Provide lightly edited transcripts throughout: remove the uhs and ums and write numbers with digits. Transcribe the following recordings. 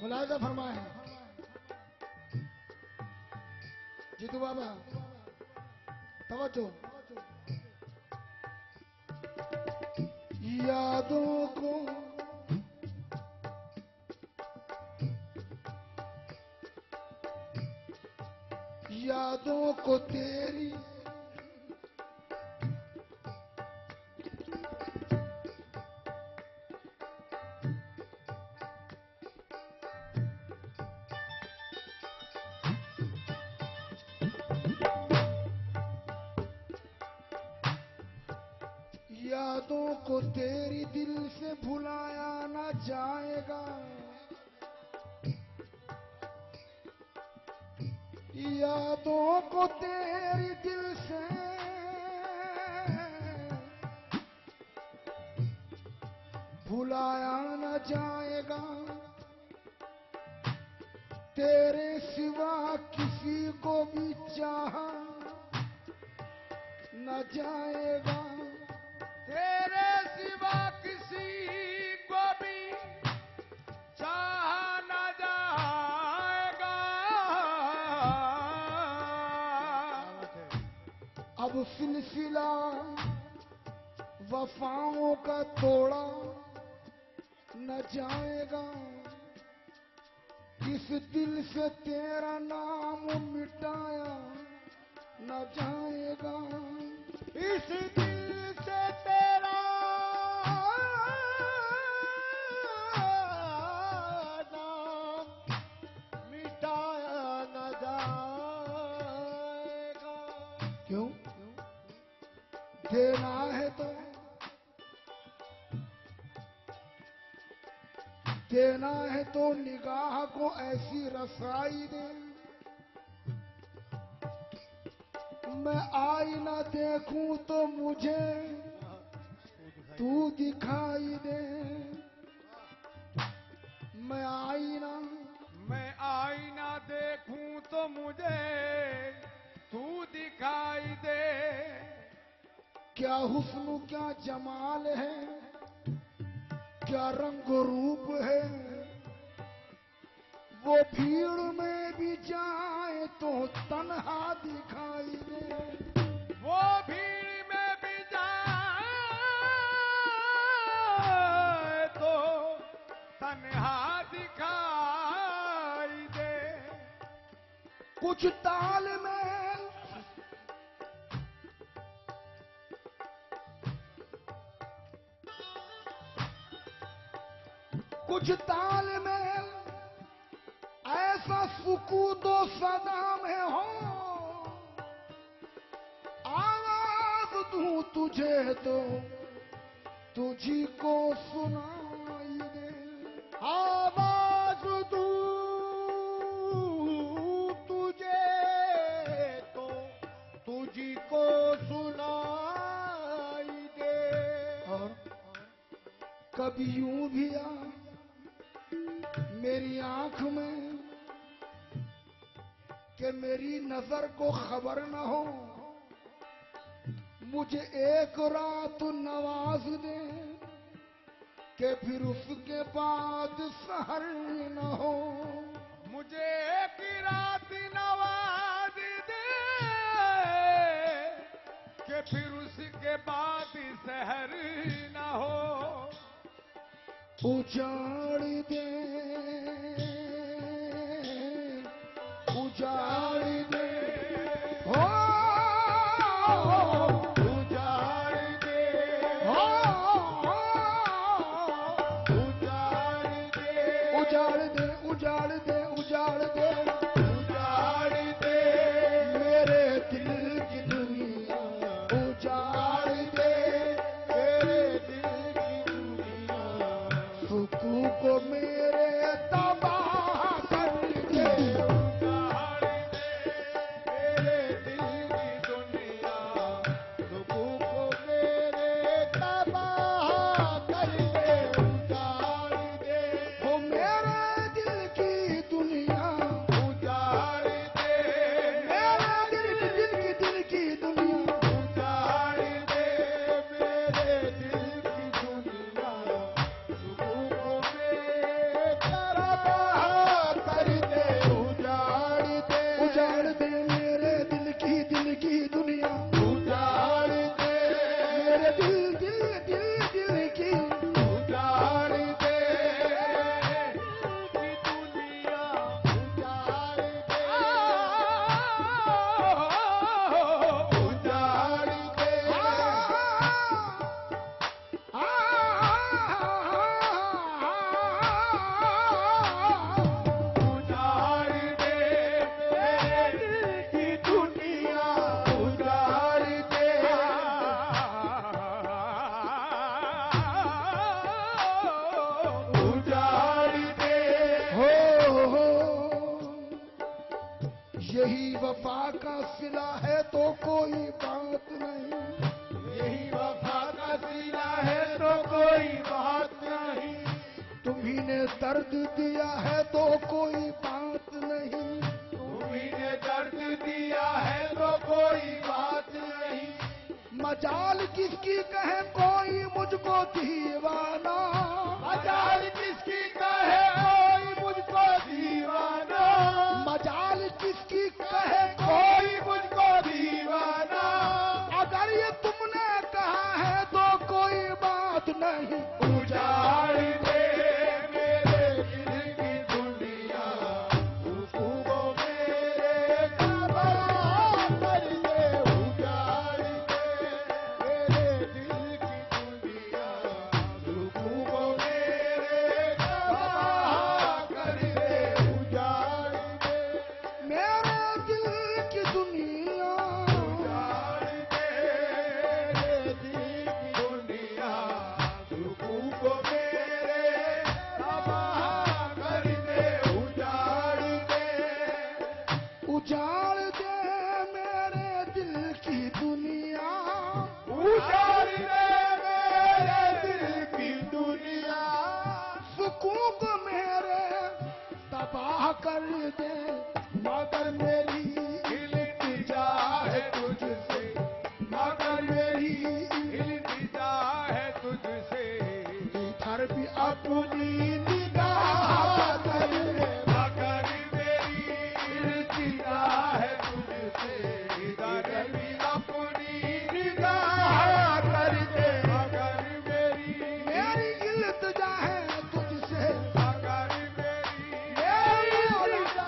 मुलायजा फरमाए जीतू बाबा, तवज्जो। यादों को तेरी यादों को तेरी दिल से भुलाया न जाएगा, यादों को तेरी दिल से भुलाया न जाएगा, तेरे सिवा किसी को भी चाहा न जाएगा, तेरे सिवा किसी को भी चाहा न जाएगा। अब सिलसिला वफाओं का तोड़ा न जाएगा, इस दिल से तेरा नाम मिटाया न जाएगा, इस दिल से तेरा नाम मिटाया न जाएगा। क्यों? देना है तो देना है तो निगाह को ऐसी रसाई दे, मैं आईना देखूं तो मुझे तू दिखाई दे, मैं आईना देखूं तो मुझे तू दिखाई दे। क्या हुस्न क्या जमाल है, क्या रंग रूप है, वो भीड़ में भी जाए तो तन्हा दिखाई दे, वो भीड़ में भी जाए तो तन्हा दिखाई दे। कुछ ताल में कुछ ताल में ऐसा सुकून तो सदा में हो, आवाज दूं तुझे तो तुझी को सुनाई दे, आवाज दूं तुझे तो तुझी को सुनाई दे। और कभी यूं भी आ मेरी आंख में कि मेरी नजर को खबर न हो, मुझे एक रात नवाज दे कि फिर उसके बाद सहर न हो, मुझे एक रात नवाज दे कि फिर उसके बाद शहर न हो। उजाड़ दे उजाड़ दे हो उजाड़ दे हो उजाड़ दे उजाड़ दे उजाड़ दे उजाड़ दे उजाड़ दे मेरे दिल की दुनिया उजाड़ दे मेरे दिल की दुनिया सुकून को मेरे तबाह कर दे उजाड़ दे मेरे दिल की दुनिया सुकून को मेरे तबाह कर दे उजाड़ दे हो मेरे दिल की दुनिया उजाड़ दे मेरे दिल की दुनिया उजाड़ दे मेरे दिल की दुनिया सुकून को मेरे तबाह कर दे उजाड़ दे मेरे दिल की दुनिया उजाड़ दे मेरे दिल की उजाड़ दे की दुनिया उजाड़ दे उजाड़ दे उजाड़ दे मेरे दिल की दुनिया उजाड़ दे उजाड़ दे हो यही वफा का सिला है तो कोई बात नहीं यही वफा का सिला है तो कोई बात नहीं तुम्ही ने दर्द दिया है तो कोई बात नहीं तुम्ही ने दर्द दिया है तो कोई बात नहीं मजाल किसकी कहे कोई मुझको दीवाना मजाल किसकी कहे कोई मुझको दीवाना मजाल किसकी कहे कोई मुझको दीवाना अगर ये तुमने कहा है तो कोई बात नहीं उजाड़ दे मेरे दिल की दुनिया उसको मेरे तबाह कर दे उजाड़ दे मेरे दिल की दुनिया उसको मेरे तबाह कर दे उजाड़ दे मेरे दिल की दुनिया उजाड़ दे मेरे दिल की दुनिया सुकून को मेरे तबाह कर दे उजाड़ दे उजाड़ दे मेरे दिल की दुनिया उजाड़ दे मेरे दिल की दुनिया सुकून को मेरे तबाह कर दे मगर मेरी इल्तिजा है तुझसे मगर मेरी इल्तिजा है तुझसे इधर भी अपनी निगाह कर ले मगर मेरी इल्तिजा है तुझसे इधर भी अपनी निगाह कर दे मगर मेरी इल्तिजा है तुझसे मगर मेरी इल्तिजा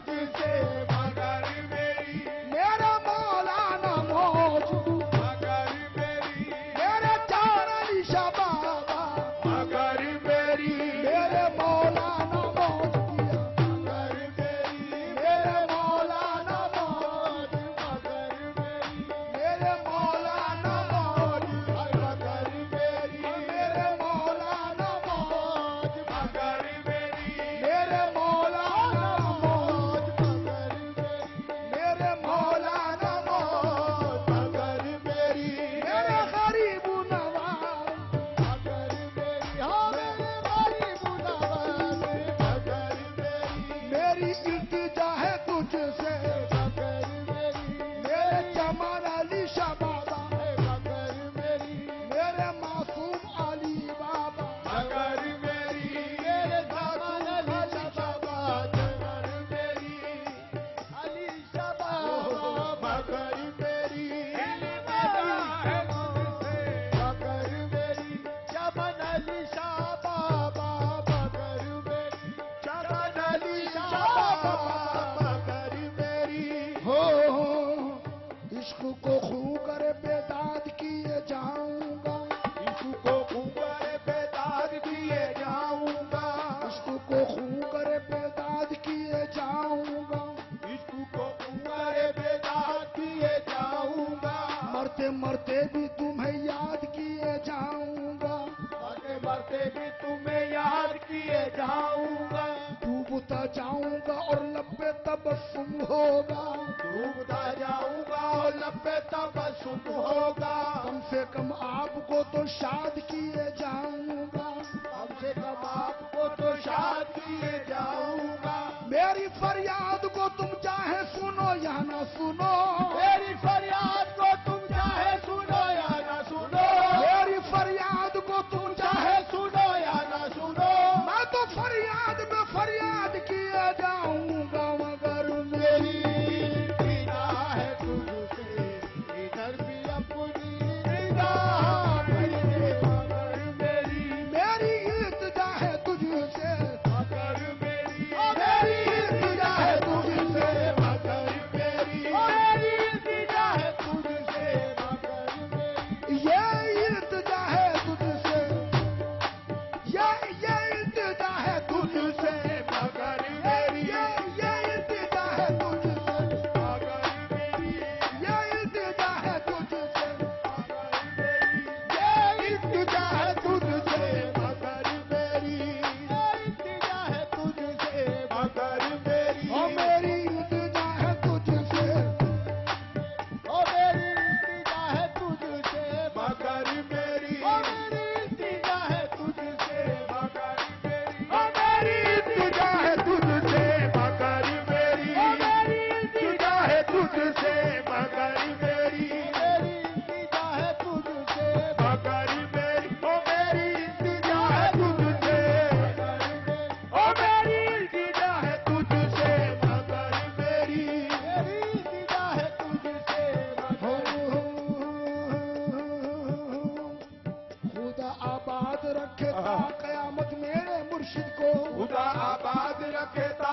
तुझसे मगर मेरी मेरा मौलाना मौजूद मगर मेरी मेरे चार निशा बाबा मगर मेरी मेरे मौलाना मौजूद में याद किए जाऊंगा, डूबता जाऊंगा और लब्बे तबस्सुम होगा, डूबता जाऊंगा और लपे तबस्सुम होगा, कम से कम आपको तो शाद किए जाऊंगा, कम से कम आपको तो शाद किए जाऊंगा, मेरी फरियाद को तुम चाहे सुनो या ना सुनो, मेरी फरियाद को तुम चाहे सुनो या ना सुनो, मेरी फरियाद को तुम चाहे सुनो या ना सुनो, मैं तो फरियाद में फरियाद किए जाऊंगा, मगर मेरी निगाह है तुझसे, इधर भी अपनी निगाह है, मगर मेरी इल्तिजा है तुझसे, मगर मेरी इल्तिजा है तुझसे, मगर मेरी इल्तिजा है तुझसे, मगर मेरी ये इल्तिजा है तुझसे, ये इल्तिजा है तुझसे, मगर मेरी ये इल्तिजा है तुझसे, मगर मेरी ये इल्तिजा है तुझसे, ये इल्तिजा है तुझसे, मगर मेरी ये इल्तिजा है तुझसे, मगर मेरी ओ मेरी इल्तिजा है तुझसे, ओ मेरी इल्तिजा है तुझसे, मगर मेरी ओ मेरी इल्तिजा है तुझसे, मगर मेरी ओ मेरी इल्तिजा है तुझसे, मगर मेरी ओ मेरी इल्तिजा है तुझसे, मगर मेरी मेरी इल्तिजा है तुझसे, मगर मेरी ओ मेरी इल्तिजा है तुझसे, ओ मेरी इल्तिजा है तुझसे, मगर मेरी मेरी इल्तिजा है तुझसे, हो खुदा आबाद रखे ता कयामत मेरे मुर्शिद को, खुदा आबाद रखे ता